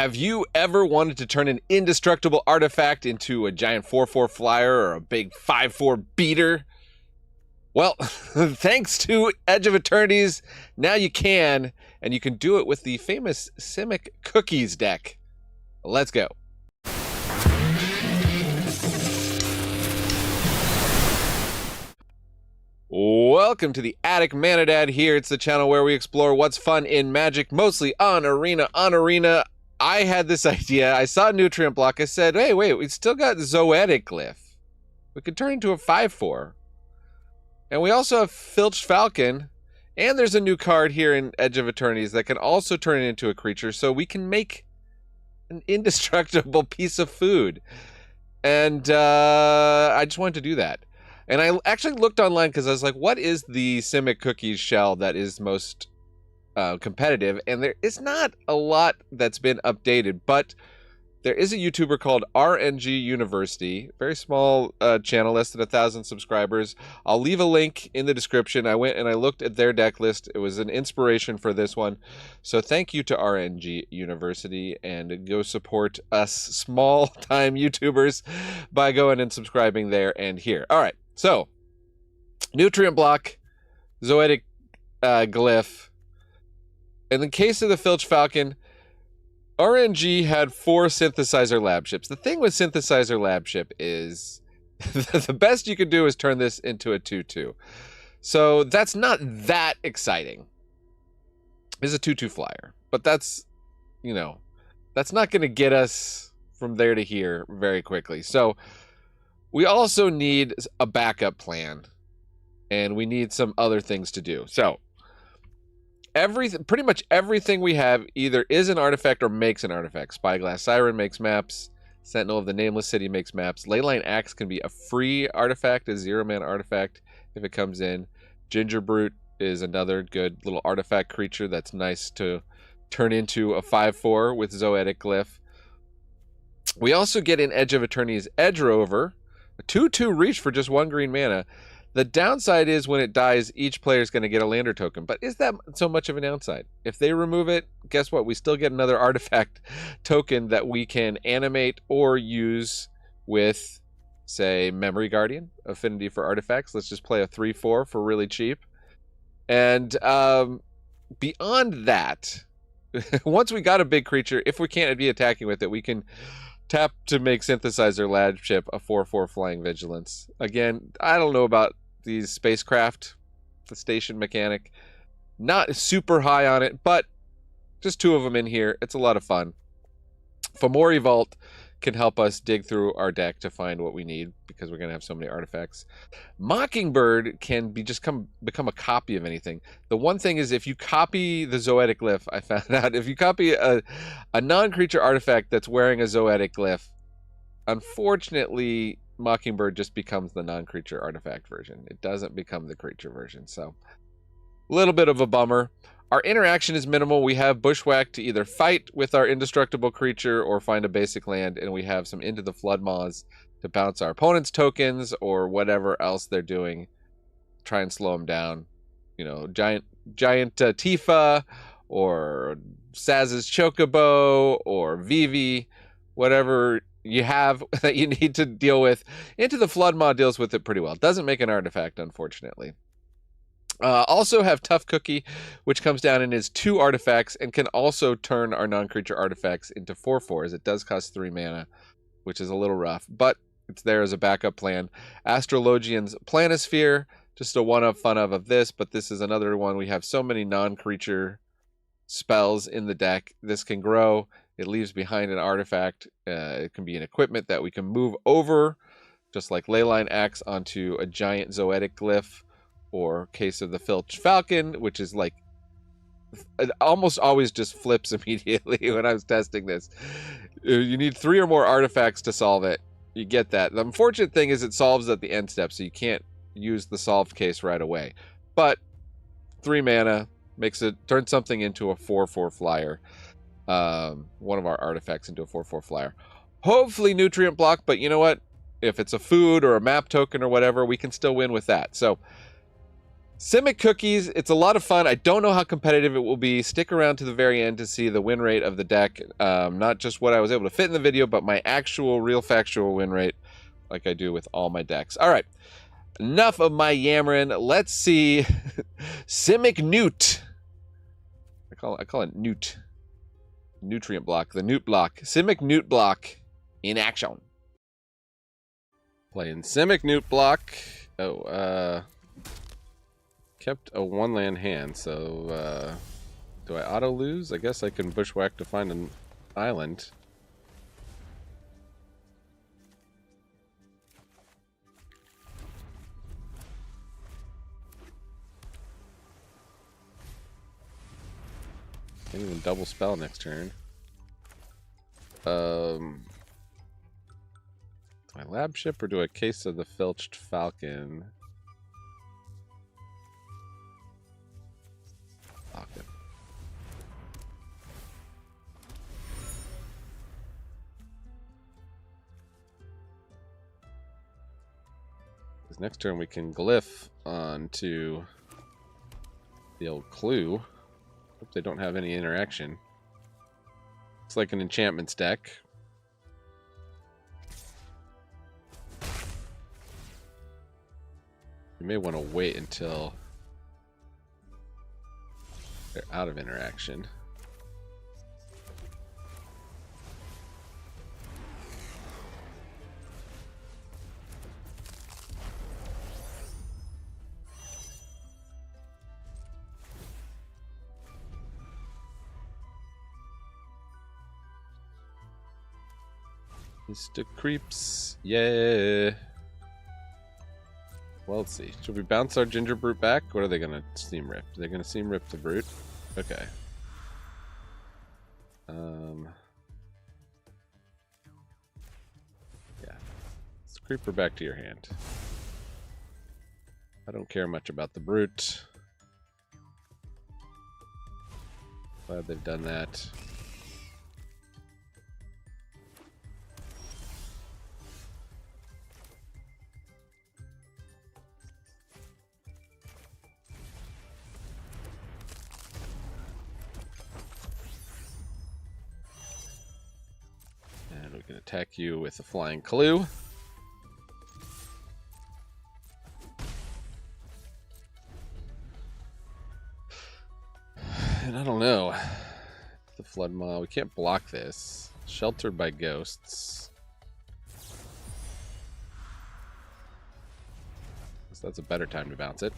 Have you ever wanted to turn an indestructible artifact into a giant 4/4 flyer or a big 5/4 beater? Well, thanks to Edge of Eternities, now you can, and you can do it with the famous Simic Cookies deck. Let's go. Welcome to the Attic Mana Dad here. It's the channel where we explore what's fun in Magic, mostly on Arena. I had this idea. I saw Nutrient Block. I said, hey, wait, we still got Zoetic Glyph. We could turn into a 5/4. And we also have Filched Falcon. And there's a new card here in Edge of Eternities that can also turn it into a creature. So we can make an indestructible piece of food. And I just wanted to do that. And I actually looked online because I was like, what is the Simic Cookies shell that is most competitive? And there is not a lot that's been updated, but there is a YouTuber called RNG University, very small channel, less than 1,000 subscribers. I'll leave a link in the description. I went and I looked at their deck list. It was an inspiration for this one. So thank you to RNG University, and go support us small-time YouTubers by going and subscribing there and here. All right, so Nutrient Block, Zoetic Glyph. In the case of the Filched Falcon, RNG had 4 Synthesizer Lab Ships. The thing with Synthesizer Lab Ship is the best you can do is turn this into a 2/2. So that's not that exciting. It's a 2/2 flyer. But that's, you know, that's not going to get us from there to here very quickly. So we also need a backup plan. And we need some other things to do. So pretty much everything we have either is an artifact or makes an artifact. Spyglass Siren makes maps. Sentinel of the Nameless City makes maps. Leyline Axe can be a free artifact, a 0-mana artifact if it comes in. Ginger Brute is another good little artifact creature that's nice to turn into a 5/4 with Zoetic Glyph. We also get in Edge of Eternities Edge Rover, a 2/2 reach for just 1 green mana. The downside is when it dies, each player is going to get a lander token. But is that so much of a downside? If they remove it, guess what? We still get another artifact token that we can animate or use with, say, Memory Guardian, Affinity for Artifacts. Let's just play a 3/4 for really cheap. And beyond that, once we got a big creature, if we can't be attacking with it, we can tap to make Synthesizer Lab Ship a 4/4 Flying Vigilance. Again, I don't know about these spacecraft, the station mechanic. Not super high on it, but just 2 of them in here. It's a lot of fun. Famori Vault can help us dig through our deck to find what we need because we're going to have so many artifacts. Mockingbird can become a copy of anything. The one thing is if you copy the Zoetic Glyph, I found out, if you copy a non-creature artifact that's wearing a Zoetic Glyph, unfortunately, Mockingbird just becomes the non-creature artifact version. It doesn't become the creature version, so a little bit of a bummer. Our interaction is minimal. We have Bushwhack to either fight with our indestructible creature or find a basic land, and we have some Into the Flood Maws to bounce our opponent's tokens or whatever else they're doing. Try and slow them down. You know, giant Tifa, or Saz's Chocobo, or Vivi, whatever you have that you need to deal with. Into the Flood Maw deals with it pretty well. Doesn't make an artifact, unfortunately. Also have Tough Cookie, which comes down and is 2 artifacts and can also turn our non-creature artifacts into 4/4s. It does cost 3 mana, which is a little rough, but it's there as a backup plan. Astrologian's Planisphere, just a one-up fun of this, but this is another one. We have so many non-creature spells in the deck. This can grow. It leaves behind an artifact. It can be an equipment that we can move over, just like Leyline Axe, onto a giant Zoetic Glyph, or case of the Filched Falcon, which is like, it almost always just flips immediately when I was testing this. You need 3 or more artifacts to solve it. You get that. The unfortunate thing is it solves at the end step, so you can't use the solved case right away. But 3 mana turns something into a 4/4 flyer. One of our artifacts into a 4/4 flyer. Hopefully Nutrient Block, but you know what? If it's a food or a map token or whatever, we can still win with that. So Simic Cookies, it's a lot of fun. I don't know how competitive it will be. Stick around to the very end to see the win rate of the deck. Not just what I was able to fit in the video, but my actual, real factual win rate, like I do with all my decks. All right, enough of my yammering. Let's see Simic Newt. I call it Newt. Nutrient block, the Newt block. Simic Newt block in action. Playing Simic Newt block. Oh, kept a one-land hand, so do I auto-lose? I guess I can bushwhack to find an island. Can't even double spell next turn. Do I lab ship or do I Case of the Filched Falcon? Falcon. Because next turn we can glyph onto the old clue. Hope they don't have any interaction. It's like an enchantments deck. You may want to wait until they're out of interaction. Mr. Creeps, yeah. Well, let's see. Should we bounce our Ginger Brute back? Or are they going to Seam Rip? Are they going to Seam Rip the Brute? Okay. Yeah. Let's Creeper back to your hand. I don't care much about the Brute. Glad they've done that. And we can attack you with a Flying Clue. And I don't know. The Flood Maw. We can't block this. Sheltered by Ghosts. So that's a better time to bounce it.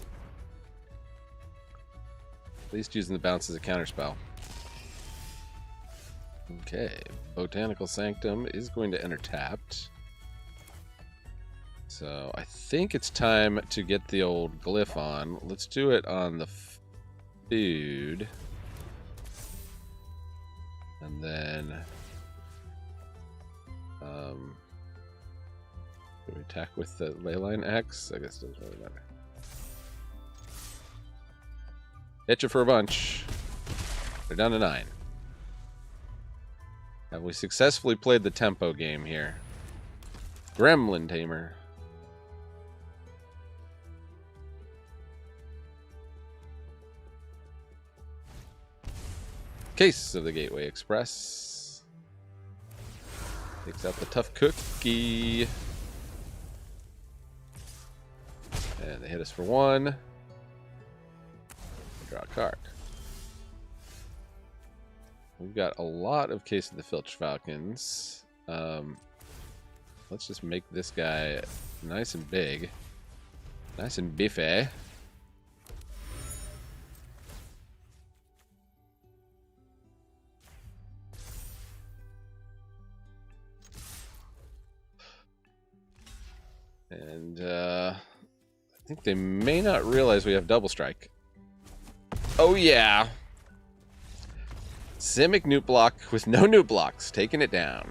At least using the bounce as a counterspell. Okay, Botanical Sanctum is going to enter tapped. So I think it's time to get the old glyph on. Let's do it on the food. And then do we attack with the Leyline X? I guess it doesn't really matter. Hit you for a bunch. They're down to 9. Have we successfully played the tempo game here? Gremlin Tamer. Case of the Gateway Express. Takes out the tough cookie. And they hit us for 1. Draw a card. We've got a lot of Case of the Filched Falcons. Let's just make this guy nice and big. Nice and beefy. And I think they may not realize we have double strike. Oh yeah. Simic Newt block with no Newt blocks, taking it down.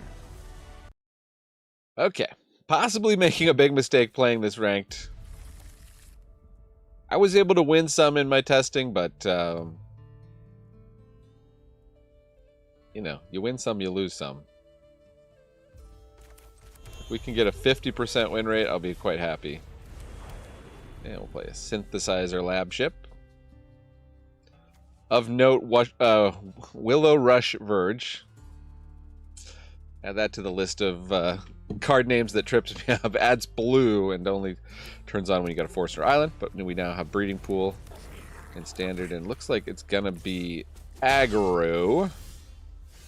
Okay, possibly making a big mistake playing this ranked. I was able to win some in my testing, but you know, you win some, you lose some. If we can get a 50% win rate, I'll be quite happy. And we'll play a synthesizer lab ship. Of note, Willowrush Verge. Add that to the list of card names that trips me up. Adds blue and only turns on when you got a Forester Island. But we now have Breeding Pool in Standard, and looks like it's gonna be aggro.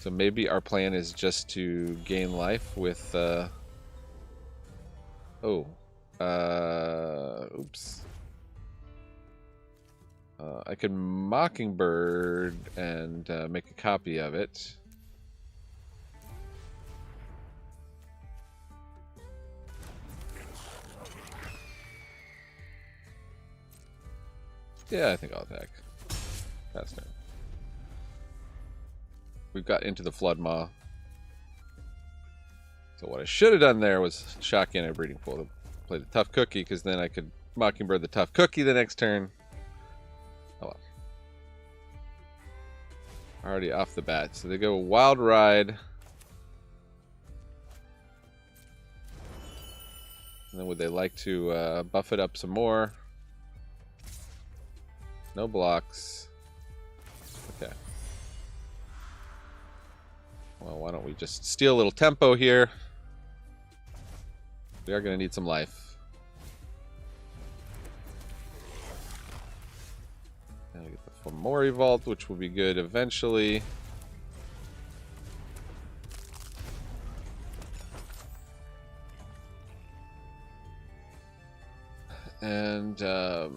So maybe our plan is just to gain life with. Oops. I could Mockingbird and make a copy of it. Yeah, I think I'll attack. That's done. We've got into the Flood Maw. So what I should have done there was shock in a Breeding Pool to play the Tough Cookie, because then I could Mockingbird the Tough Cookie the next turn. Oh well. Already off the bat. So they go Wild Ride. And then would they like to buff it up some more? No blocks. Okay. Well, why don't we just steal a little tempo here? We are going to need some life. And we get the Fomori Vault, which will be good eventually. And I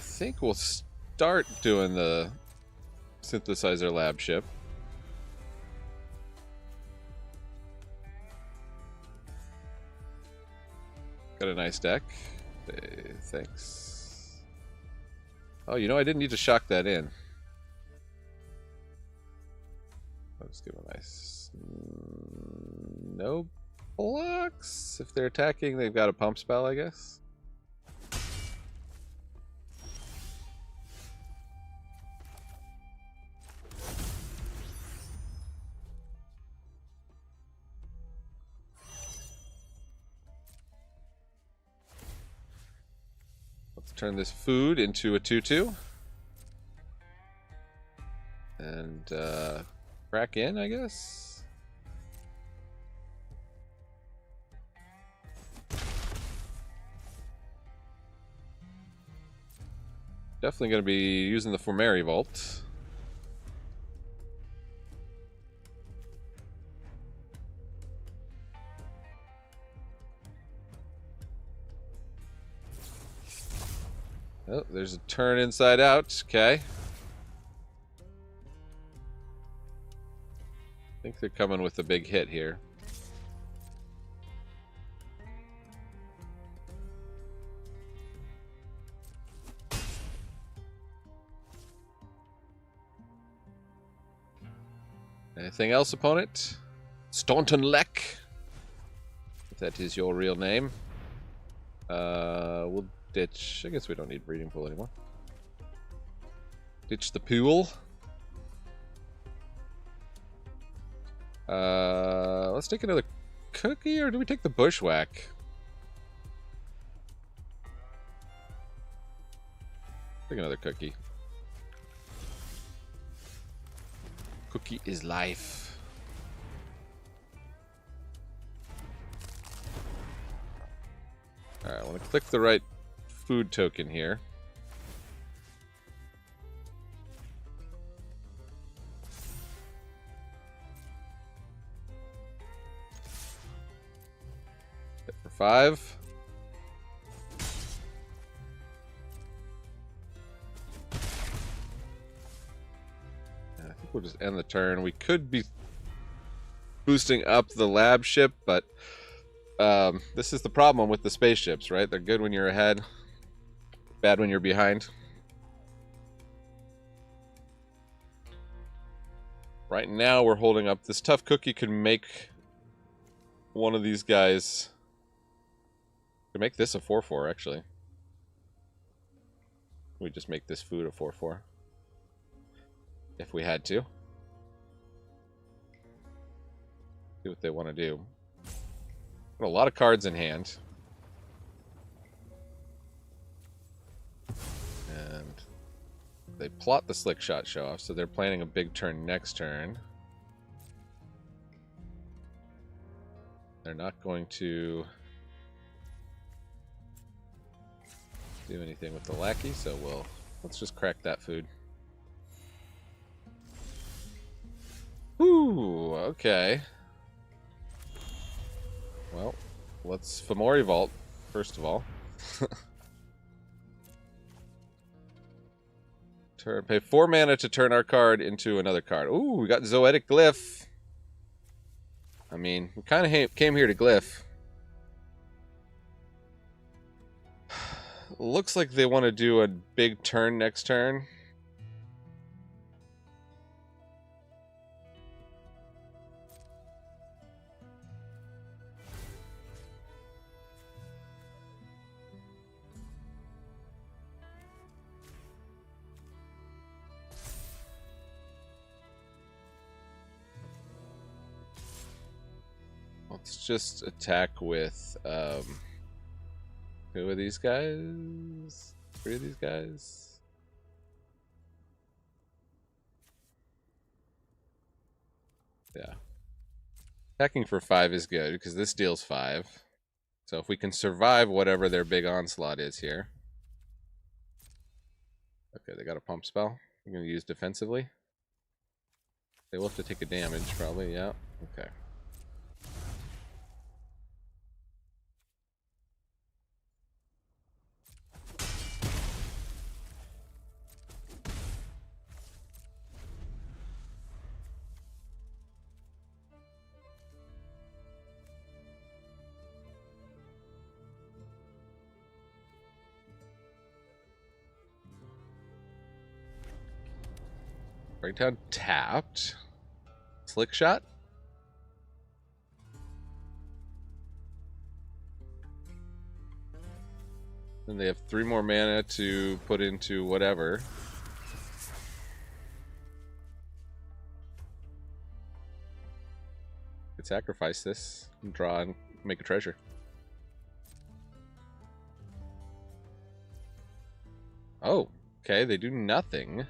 think we'll start doing the synthesizer lab ship. Got a nice deck. Hey, thanks. Oh, you know, I didn't need to shock that in. I'll just give a nice... No blocks? If they're attacking, they've got a pump spell, I guess. Turn this food into a 2/2. And crack in, I guess. Definitely going to be using the Fomori Vault. Oh, there's a turn inside out. Okay. I think they're coming with a big hit here. Anything else, opponent? Staunton Leck, if that is your real name. We'll ditch. I guess we don't need Breeding Pool anymore. Ditch the pool. Let's take another cookie, or do we take the Bushwhack? Take another cookie. Cookie is life. Alright, I want to click the right food token here. Hit for 5. And I think we'll just end the turn. We could be boosting up the lab ship, but this is the problem with the spaceships, right? They're good when you're ahead, bad when you're behind. Right now we're holding up. This Tough Cookie can make one of these guys. Could make this a 4/4 actually. We just make this food a 4/4 if we had to. See what they want to do. Got a lot of cards in hand. They plot the Slick Shot show off, so they're planning a big turn next turn. They're not going to do anything with the lackey, so let's just crack that food. Ooh, okay. Well, let's Fomori Vault, first of all. Pay 4 mana to turn our card into another card. Ooh, we got Zoetic Glyph. I mean, we kind of came here to Glyph. Looks like they want to do a big turn next turn. Let's just attack with, who are these guys? 3 of these guys? Yeah. Attacking for 5 is good, because this deals 5. So if we can survive whatever their big onslaught is here. Okay, they got a pump spell. I'm going to use defensively. They will have to take a damage, probably, yeah. Okay. Breakdown tapped. Slick Shot. Then they have 3 more mana to put into whatever. Could sacrifice this and draw and make a treasure. Oh, okay, they do nothing.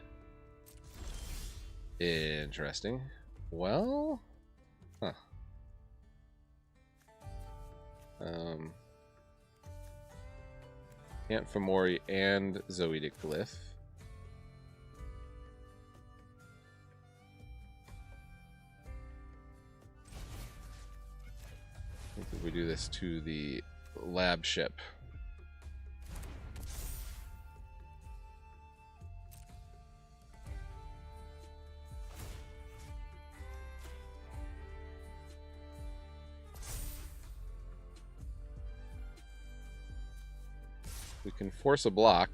Interesting. Well, huh. Can't Fomori and Zoetic Glyph. I think if we do this to the lab ship. We can force a block.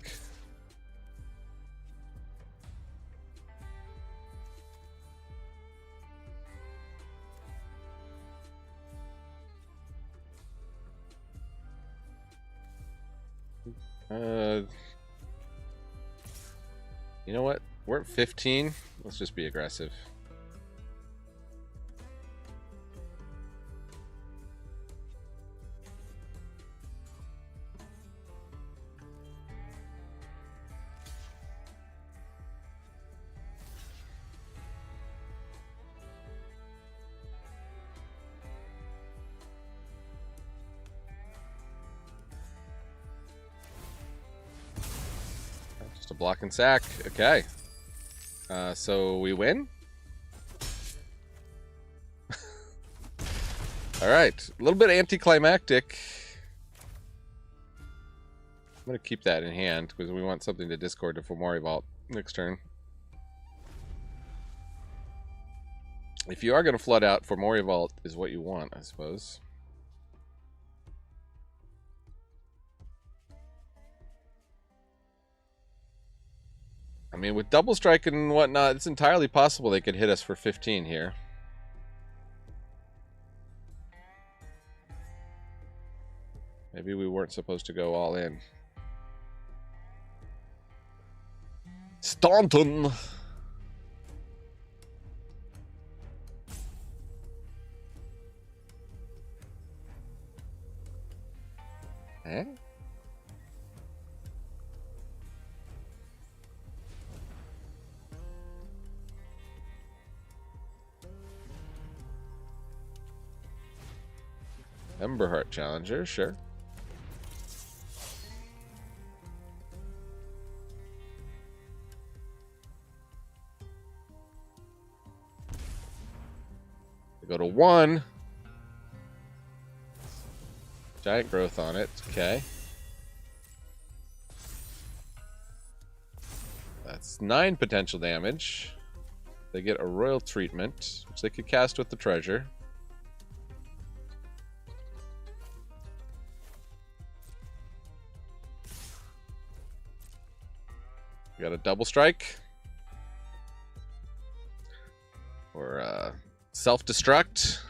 You know what? We're at 15. Let's just be aggressive. Just a block and sack. Okay. So we win? Alright. A little bit anticlimactic. I'm going to keep that in hand because we want something to discord to Fomori Vault next turn. If you are going to flood out, Fomori Vault is what you want, I suppose. I mean, with double strike and whatnot, it's entirely possible they could hit us for 15 here. Maybe we weren't supposed to go all in. Staunton! Eh? Emberheart Challenger, sure. We go to 1. Giant growth on it. Okay. That's 9 potential damage. They get a royal treatment, which they could cast with the treasure. We got a double strike. Or self-destruct.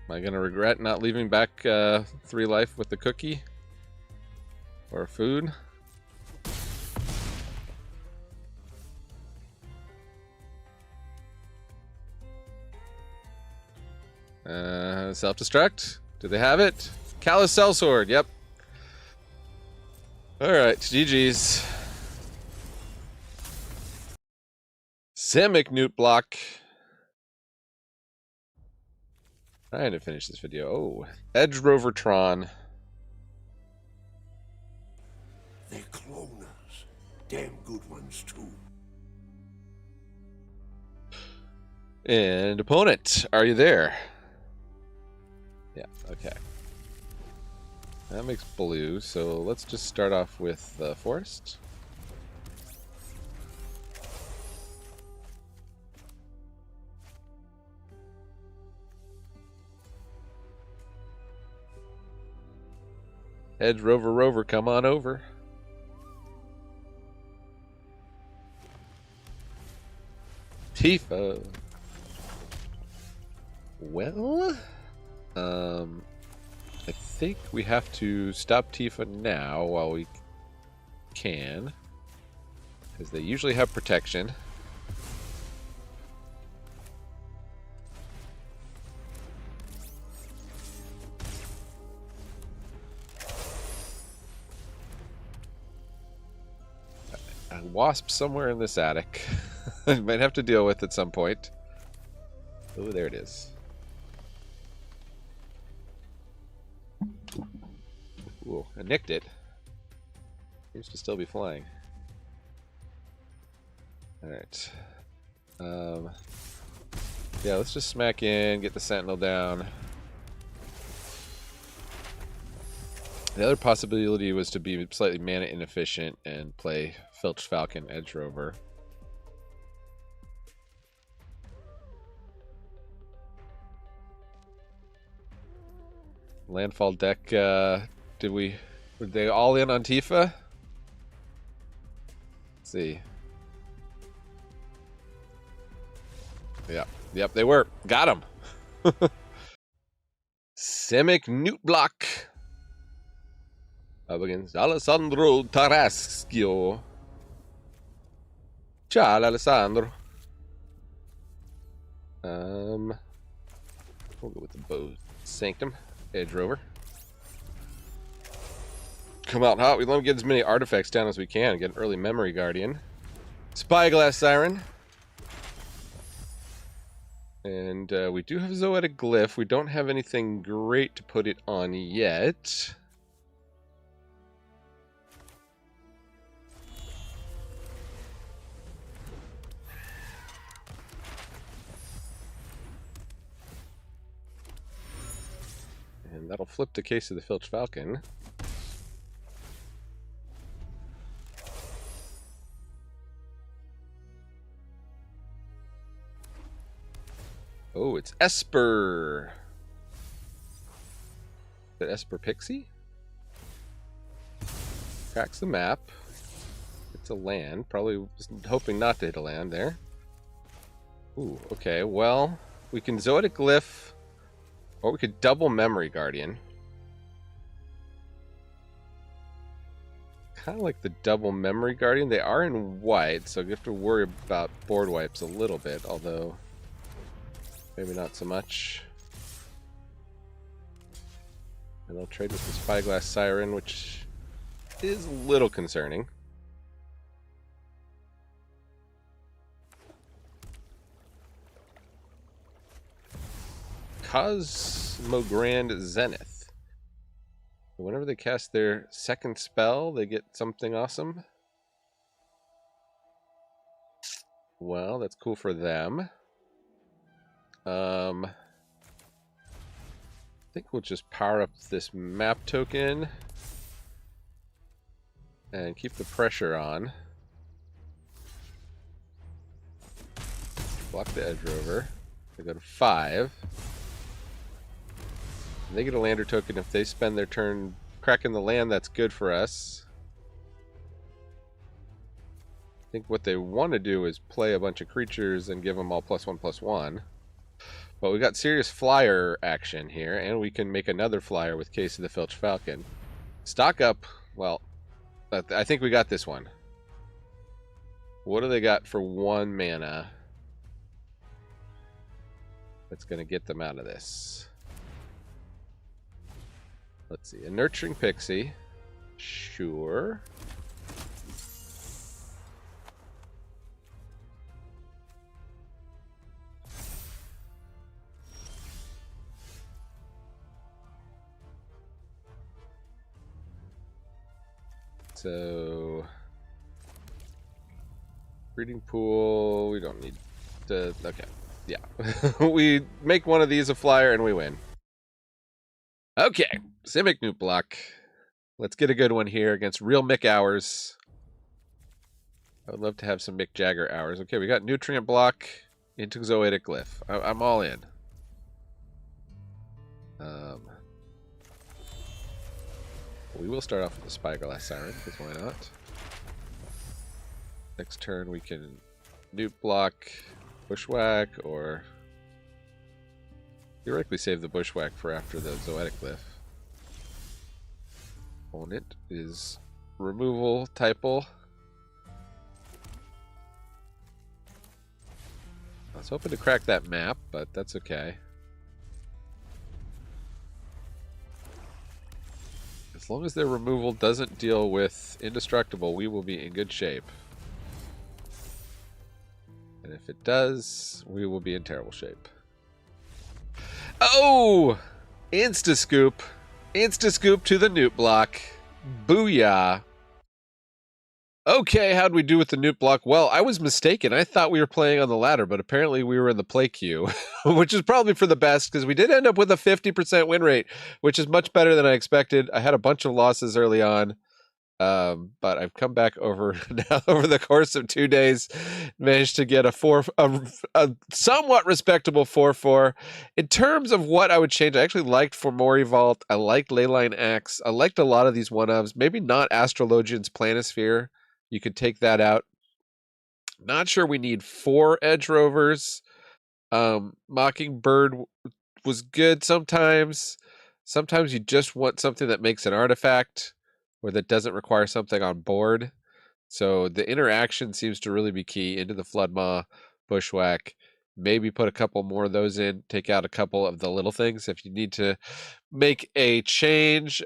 Am I going to regret not leaving back 3 life with the cookie? Or food? Self-destruct? Do they have it? Callous Sellsword, yep. Alright, GG's. Simic Newt block. Trying to finish this video. Oh, Edge Rovertron. They're cloners. Damn good ones, too. And opponent, are you there? Yeah, okay. That makes blue, so let's just start off with the forest. Edge Rover, come on over. Tifa. Well, I think we have to stop Tifa now while we can, because they usually have protection. A wasp somewhere in this attic. I might have to deal with at some point. Oh, there it is. Ooh, I nicked it. Seems to still be flying. Alright. Yeah, let's just smack in, get the sentinel down. The other possibility was to be slightly mana inefficient and play Filched Falcon Edge Rover. Landfall deck, were they all in on Tifa? Let's see. Yep, they were. Got him. Simic Newt block. Up against Alessandro Taraschio. Ciao, Alessandro. We'll go with the Botanical Sanctum. Edge Rover. Come out hot. We want to get as many artifacts down as we can. Get an early Memory Guardian. Spyglass Siren. And we do have Zoetic Glyph. We don't have anything great to put it on yet. And that'll flip the case of the Filched Falcon. Oh, it's Esper. The Esper Pixie? Cracks the map. It's a land. Probably was hoping not to hit a land there. Ooh, okay. Well, we can Zoetic Glyph, or we could double Memory Guardian. Kind of like the double Memory Guardian. They are in white, so you have to worry about board wipes a little bit, although maybe not so much. And they'll trade with the Spyglass Siren, which is a little concerning. Cosmogrand Zenith. Whenever they cast their second spell, they get something awesome. Well, that's cool for them. I think we'll just power up this map token and keep the pressure on. Block the Edge Rover. They go to 5. They get a lander token. If they spend their turn cracking the land, that's good for us. I think what they want to do is play a bunch of creatures and give them all +1/+1. But we got serious flyer action here, and we can make another flyer with Case of the Filch Falcon. Stock up. Well, I think we got this one. What do they got for 1 mana? That's going to get them out of this. Let's see. A Nurturing Pixie. Sure. So, breeding pool, we don't need to, okay, yeah. We make one of these a flyer and we win. Okay, Simic Nuke Block. Let's get a good one here against real Mick Hours. I would love to have some Mick Jagger hours. Okay, we got Nutrient Block into Zoetic Glyph. I'm all in. We will start off with the Spyglass Siren, because why not? Next turn we can Nuke Block, Bushwhack, or theoretically save the Bushwhack for after the Zoetic Glyph. Opponent is removal typal. I was hoping to crack that map, but that's okay. As long as their removal doesn't deal with indestructible, we will be in good shape. And if it does, we will be in terrible shape. Oh! Insta-scoop. Insta-scoop to the Nuke Block. Booyah. Okay, how'd we do with the Nuke Block? Well, I was mistaken. I thought we were playing on the ladder, but apparently we were in the play queue, which is probably for the best, because we did end up with a 50% win rate, which is much better than I expected. I had a bunch of losses early on, but I've come back over now over the course of 2 days, managed to get a somewhat respectable 4/4. In terms of what I would change, I actually liked Formori Vault. I liked Leyline Axe. I liked a lot of these one-ofs. Maybe not Astrologian's Planisphere. You could take that out. Not sure we need 4 Edge Rovers. Mockingbird was good sometimes. Sometimes you just want something that makes an artifact or that doesn't require something on board. So the interaction seems to really be key. Into the Floodmaw, Bushwhack. Maybe put a couple more of those in. Take out a couple of the little things if you need to make a change.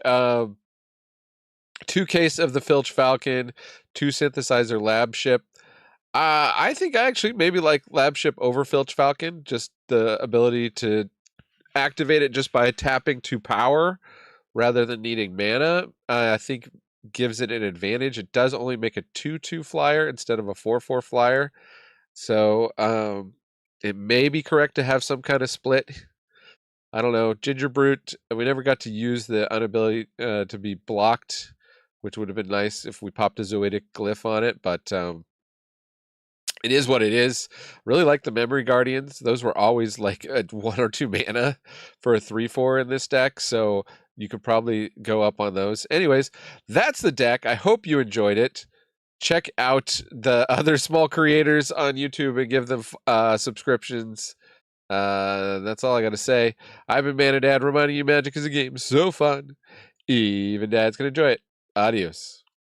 2 Case of the Filch Falcon, 2 Synthesizer Lab Ship. I think I actually maybe like Lab Ship over Filch Falcon, just the ability to activate it just by tapping to power rather than needing mana. I think gives it an advantage. It does only make a 2/2 flyer instead of a 4/4 flyer. So it may be correct to have some kind of split. I don't know. Ginger Brute, we never got to use the inability to be blocked, which would have been nice if we popped a Zoetic Glyph on it, but it is what it is. Really like the Memory Guardians. Those were always like a 1 or 2 mana for a 3/4 in this deck, so you could probably go up on those. Anyways, that's the deck. I hope you enjoyed it. Check out the other small creators on YouTube and give them subscriptions. That's all I got to say. I've been Man and Dad, reminding you Magic is a game so fun. Even Dad's going to enjoy it. Adios.